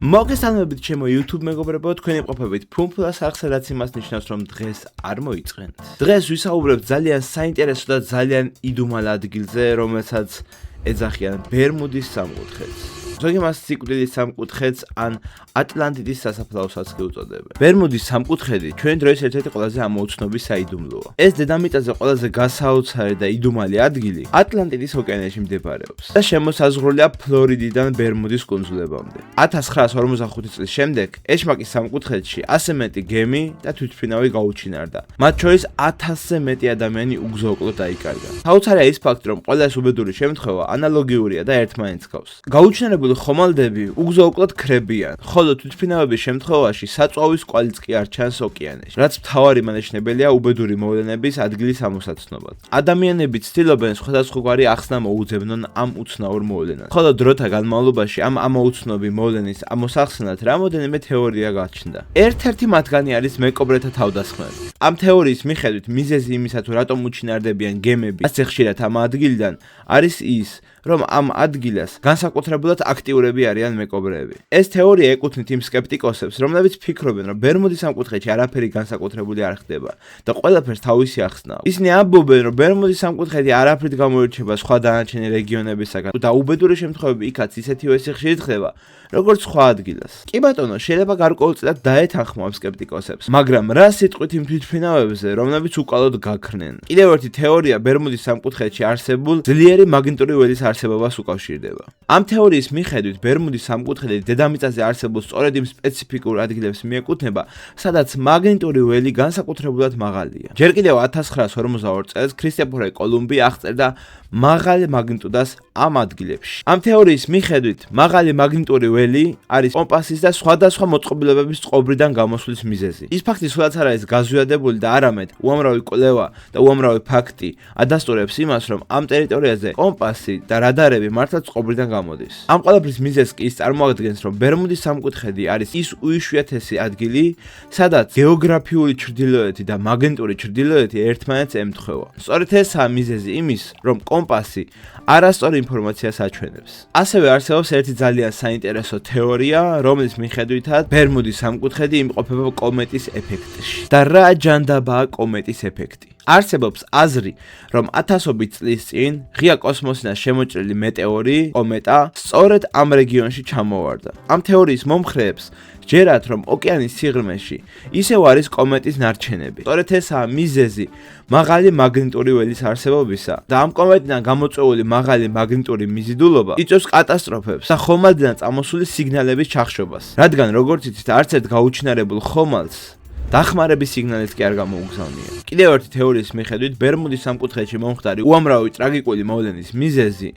მოგესალმებით ჩემო YouTube მეგობრებო, თქვენი ყოფებით ფუმფლას არხზე, რაც იმას ნიშნავს, რომ დღეს არ მოიწყენთ. დღეს ვისაუბრებთ ძალიან საინტერესო და ძალიან იდუმალ ადგილზე, რომელსაც ეძახიან ბერმუდის სამკუთხედს. ზოგი მას სიკვდილის სამკუთხედს ან ატლანტიდის სასაფლაოსაც კი უწოდებენ. ბერმუდის სამკუთხედი ჩვენი დროის ერთ-ერთი ყველაზე ამოუცნობი საიდუმლოა. ეს დედამიწაზე ყველაზე გასაოცარი და იდუმალი ადგილი ატლანტიდის ოკეანეში მდებარეობს და შემოსაზღვრულია ფლორიდიდან ბერმუდის კუნძულებამდე. 1945 წლის შემდეგ ეშმაკის სამკუთხედში ასე მეტი გემი და თვითმფრინავი გაუჩინარდა. მათ შორის 1000-ზე მეტი ადამიანი უგზო-უკლოდ დაიკარგა. საოცარია ის ფაქტი, რომ ყველა ეს უბედური შემთხვევა ანალოგიურია და ერთმანეთს გავს. გაუჩინარებული ხომალდები უგზო-უკლოდ ქრებიან, ხოლო თვითმფრინავების შემთხვევაში საწვავის კვალიც კი არ ჩანს ოკეანეში, რაც მთავარი მანიშნებელია უბედური მოვლენების ადგილის ამოსაცნობად. ადამიანები ცდილობენ სხვადასხვაგვარი ახსნა მოუძებნონ ამ უცნაურ მოვლენას, ხოლო დროთა განმავლობაში ამ ამოუცნობი მოვლენის ამოსახსნად რამოდენიმე თეორია გაჩნდა. ერთ-ერთი მათგანი არის მეკობრეთა თავდასხმები. ამ თეორიის მიხედვით მიზეზი იმისა, თუ რატომ უჩინარდებიან გემები ასე ხშირად ამ ადგილიდან, არის ის, რომ ამ ადგილას განსაკუთრებულად აქტიურები არიან მეკობრეები. ეს თეორია ეკუთვნით იმ სკეპტიკოსებს, რომლებიც ფიქრობენ, რომ ბერმუდის სამკუთხედში არაფერი განსაკუთრებული არ ხდება და ყველაფერს თავისი ახსნაა. ისინი ამბობენ, რომ ბერმუდის სამკუთხედი არაფრით გამოირჩევა სხვა დანარჩენი რეგიონებისაგან და უბედური შემთხვევები იქაც ისეთივე სიხშირით ხდება, როგორც სხვა ადგილას. კი ბატონო, შეიძლება გარკვეულწილად დაეთანხმო ამ სკეპტიკოსებს, მაგრამ რა სიტყვით იმ თვითმფრინავებზე, რომლებიც უკვალოდ გაქრნენ. კიდევ ერთი თეორია ბერმუდის სამკუთხედში არსებულ ძლიერი მაგნიტური ველის არსებობას უკავშირდება. ამ თეორიის მიხედვით ბერმუდის სამკუთხედი დედამიწაზე არსებულ სწორედ იმ სპეციფიკურ ადგილებს მიეკუთვნება, სადაც მაგნიტური ველი განსაკუთრებულად მაღალია. ჯერ კიდევ 1942 წელს ქრისტოფორ კოლუმბი აღწერდა მაღალ მაგნიტუდას ამ ადგილებში. ამ თეორიის მიხედვით მაღალი მაგნიტური ველი არის კომპასის და სხვადასხვა მოწყობილობების წყობრიდან გამოსვლის მიზეზი. ის ფაქტი სულაც არ არის გაზვიადებული და არამედ უამრავი კვლევა და უამრავი ფაქტი ადასტურებს იმას, რომ ამ ტერიტორიაზე კომპასი და რადარები მართლაც წყობრიდან გამოდის. ამ ყველაფრის მიზეზს კი ის წარმოადგენს, რომ ბერმუდის სამკუთხედი არის ის უიშვიათესი ადგილი, სადაც გეოგრაფიული ჩრდილოეთი და მაგნიტური ჩრდილოეთი ერთმანეთს ემთხვევა. სწორედ ესაა მიზეზი იმის, რომ კომპასი არასწორ ინფორმაციას აჩვენებს. ასევე არსებობს ერთი ძალიან საინტერესო თეორია, რომლის მიხედვითაც ბერმუდის სამკუთხედი იმყოფება კომეტის ეფექტში. და რა ჯანდაბაა კომეტის ეფექტი? არსებობს აზრი, რომ ათასობით წლის წინ ღია კოსმოსიდან შემოჭრილი მეტეორი, კომეტა, სწორედ ამ რეგიონში ჩამოვარდა. ამ თეორიის მომხრეებს ჯერათ, რომ ოკეანის სიღრმეში ისევ არის კომეტის ნარჩენები. სწორედ ესაა მიზეზი მაღალი მაგნიტური ველის არსებობისა და ამ კომეტიდან გამოწვეული მაღალი მაგნიტური მიზიდულობა იწვევს კატასტროფებს და ხომალდიდან წამოსული სიგნალების ჩახშობას. რადგან როგორც იცით, არც ერთ გაუჩინარებულ ხომალდს დახმარების სიგნალიც კი არ გამოუგზავნია. კიდევ ერთი თეორიის მიხედვით ბერმუდის სამკუთხედში მომხდარი უამრავი ტრაგიკული მოვლენის მიზეზი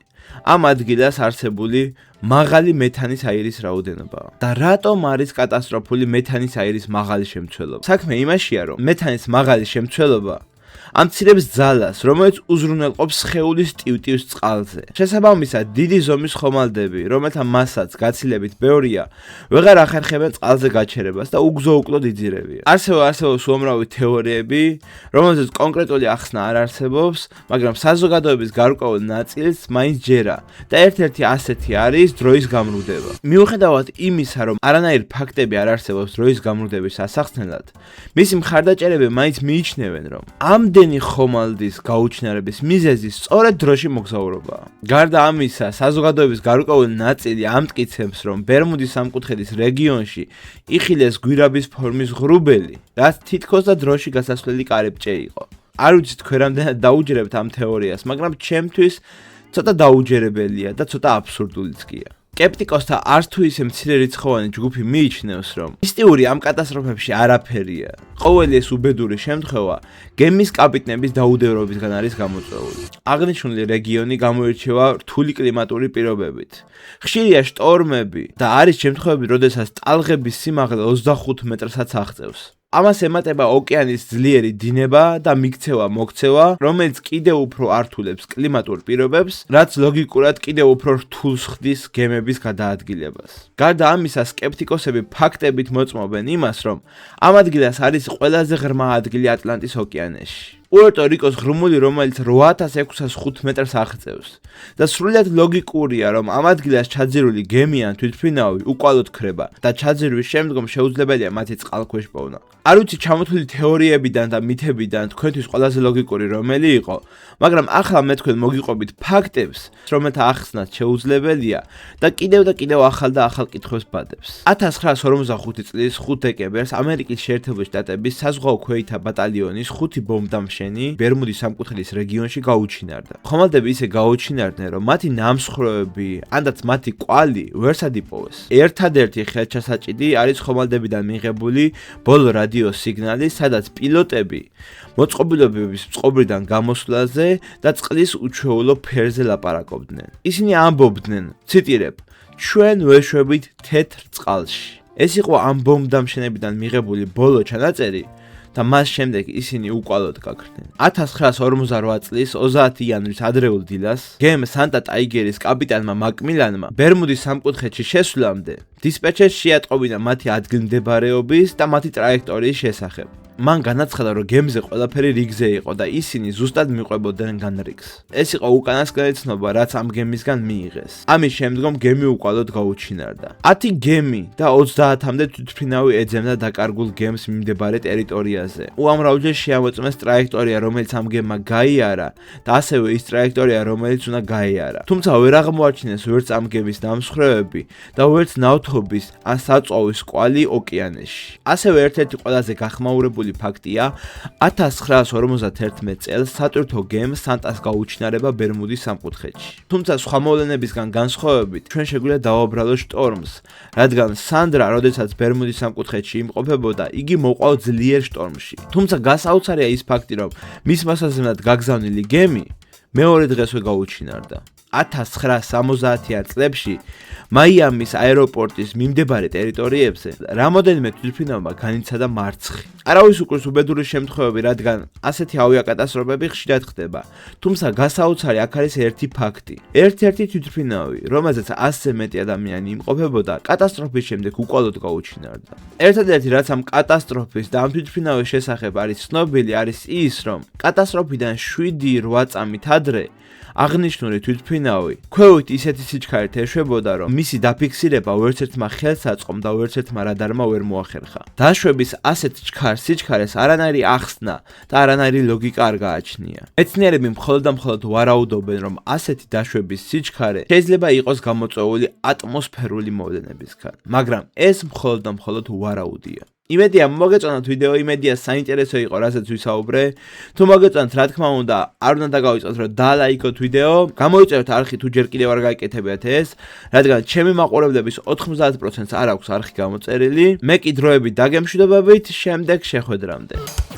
ამ ადგილას არსებული მაღალი მეთანის აირის რაოდენობაა. და რატომ არის კატასტროფული მეთანის აირის მაღალი შემცველობა? საქმე იმაშია, რომ მეთანის მაღალი შემცველობა ამცირებს ძალას, რომელიც უზრუნველყოფს სხეულის ტივტივს წყალზე. შესაბამისად, დიდი ზომის ხომალდები, რომელთა მასაც გაცილებით ბევრია, ვეღარ ახერხებენ წყალზე გაჩერებას და უგზო-უკლოდ იძირებიან. არსებობს უამრავი თეორიები, რომელზეც კონკრეტული ახსნა არ არსებობს, მაგრამ საზოგადოების გარკვეულ ნაწილს მაინც ჯერა და ერთ-ერთი ასეთი არის დროის გამრუდება. მიუხედავად იმისა, რომ არანაირი ფაქტები არ არსებობს დროის გამრუდების ასახსნელად, მისი მხარდაჭერები მაინც მიიჩნევენ, რომ ამდენი ხომალდის გაუჩინარების მიზეზი სწორედ დროში მოგზაურობაა. გარდა ამისა, საზოგადოების გარკვეული ნაწილი ამტკიცებს, რომ ბერმუდის სამკუთხედის რეგიონში იხილეს გვირაბის ფორმის ღრუბელი, რაც თითქოს და დროში გასასვლელი კარიბჭე იყო. არ ვიცი თქვენ რამდენად დაუჯერებთ ამ თეორიას, მაგრამ ჩემთვის ცოტა დაუჯერებელია და ცოტა აბსურდულიც გია. სკეპტიკოსთა არც თუ ისე მცირერიცხოვანი ჯგუფი მიიჩნევს, რომ მისტიური ამ კატასტროფებში არაფერია. ყოველი ეს უბედური შემთხვევა გემის კაპიტნების დაუდევრობისგან არის გამოწვეული. აღნიშნული რეგიონი გამოირჩევა რთული კლიმატური პირობებით. ხშირია შტორმები და არის შემთხვევები, როდესაც ტალღების სიმაღლე 25 მეტრსაც აღწევს. ამას ემატება ოკეანის ძლიერი დინება და მიქცევა-მოქცევა, რომელიც კიდევ უფრო ართულებს კლიმატურ პირობებს, რაც ლოგიკურად კიდევ უფრო რთულს ხდის გემების გადაადგილებას. გარდა ამისა, სკეპტიკოსები ფაქტებით მოწმობენ იმას, რომ ამ ადგილას არის ყველაზე ღრმა ადგილი ატლანტის ოკეანეში. პუერტო რიკოს ღრმული, რომელიც 8605 მეტრს აღწევს. და სრულიად ლოგიკურია, რომ ამ ადგილას ჩაძირული გემი ან თვითმფრინავი უკვალოდ ქრება და ჩაძირვის შემდგომ შეუძლებელია მათი წყალქვეშ პოვნა. არ ვიცი ჩამოთვლილი თეორიებიდან და მითებიდან თქვენთვის ყველაზე ლოგიკური რომელი იყო, მაგრამ ახლა მე თქვენ მოგიყვებით ფაქტებს, რომელთა ახსნაც შეუძლებელია და კიდევ ახალ და ახალ კითხვებს ბადებს. 1945 წლის 5 დეკემბერს ამერიკის შეერთებული შტატების საზღვაო ქვეითთა ბატალიონის 5 ბომბდამშენი ბერმუდის სამკუთხედის რეგიონში გაუჩინარდა. ხომალდები ისე გაუჩინარდნენ, რომ მათი ნამსხვრევები, ანდაც მათი კვალი ვერსად იპოვეს. ერთადერთი ხელჩასაჭიდი არის ხომალდებიდან მიღებული ბოლო რადიო სიგნალი, სადაც პილოტები მოწყობილობების წყობრიდან გამოსვლაზე და წყლის უჩვეულო ფერზე ლაპარაკობდნენ. ისინი ამბობდნენ, ციტირებ, ჩვენ ვეშვებით თეთრ წყალში. ეს იყო ამ ბომბდამშენებიდან მიღებული ბოლო ჩანაწერი და მას შემდეგ ისინი უკვალოდ გაქრნენ. 1948 წლის 30 იანვრის ადრეულ დილას გემ სანტა ტაიგერის კაპიტანმა მაკმილანმა ბერმუდის სამკუთხედში შესვლამდე დისპეჩერს შეატყობინა მათი ადგილმდებარეობის და მათი ტრაექტორიის შესახებ. მან განაცხადა, რომ გემზე ყველაფერი რიგზე იყო და ისინი ზუსტად მიყვებოდნენ განრიგს. ეს იყო უკანასკნელი ცნობა, რაც ამ გემისგან მიიღეს. ამის შემდგომ გემი უკვალოდ გაუჩინარდა. 10 გემი და 30-მდე თვითმფრინავი ეძებდა დაკარგულ გემს მიმდებარე ტერიტორიაზე. უამრავჯერ შეამოწმეს ტრაექტორია, რომელიც ამ გემმა გაიარა და ასევე ის ტრაექტორია, რომელიც უნდა გაიარა. თუმცა ვერ აღმოაჩინეს ვერც ამ გემის ნამსხვრევები და ვერც ნავთობის ან საწვავის კვალი ოკეანეში. ასევე ერთ-ერთი ყველაზე გახმაურებული ფაქტია 1951 წელს სატვირთო გემ სანტას გაუჩინარება ბერმუდის სამკუთხედში. თუმცა სხვა მოვლენებისგან განსხვავებით, ჩვენ შეგვიძლია დავაბრალოთ შტორმს, რადგან სანდრა, როდესაც ბერმუდის სამკუთხედში იმყოფებოდა, იგი მოყავ ძლიერ შტორმში. თუმცა გასაოცარია ის ფაქტი, რომ მის მასაზრად გაგზავნილი გემი მეორე დღესვე გაუჩინარდა. 1970-იან წლებში მაიამის აეროპორტის მიმდებარე ტერიტორიებზე რამოდენიმე თვითმფრინავმა განიცადა მარცხი. არავის უკრის უბედური შემთხვევები, რადგან ასეთი ავიაკატასტროფები ხშირად ხდება. თუმცა გასაოცარი აქ არის ერთი ფაქტი. ერთ-ერთი თვითმფრინავი, რომელზეც 100-ზე მეტი ადამიანი იმყოფებოდა, კატასტროფის შემდეგ უკვალოდ გაუჩინარდა. ერთადერთი რაც ამ კატასტროფის და ამ თვითმფრინავის შესახებ არის ცნობილი, არის ის, რომ კატასტროფიდან 7-8 წამით ადრე აღნიშნული თვითმფრინავი ქვევით ისეთი სიჩქარით ეშვებოდა, რომ მისი დაფიქსირება ვერცერთმა ხელსაწყომ და ვერცერთმა რადარმა ვერ მოახერხა. დაშვების ასეთ ჩქარ სიჩქარეს არანაირი ახსნა და არანაირი ლოგიკა არ გააჩნია. მეცნიერები მხოლოდ და მხოლოდ ვარაუდობენ, რომ ასეთი დაშვების სიჩქარე შეიძლება იყოს გამოწვეული ატმოსფერული მოვლენებისგან, მაგრამ ეს მხოლოდ და მხოლოდ ვარაუდია. იმედია მოგეწონათ ვიდეო, იმედია საინტერესო იყო, რასაც ვისაუბრე. თუ მოგეწონათ, რა თქმა უნდა, არ უნდა დაგავიწყოთ, რომ დალაიქოთ ვიდეო, გამოიწეროთ არხი თუ ჯერ კიდევ არ გაიკეთებიათ ეს, რადგან ჩემი მაყურებლების 90%-ს არ აქვს არხი გამოწერილი. მე კი დროებით დაგემშვიდობებით, შემდეგ შეხვედრამდე.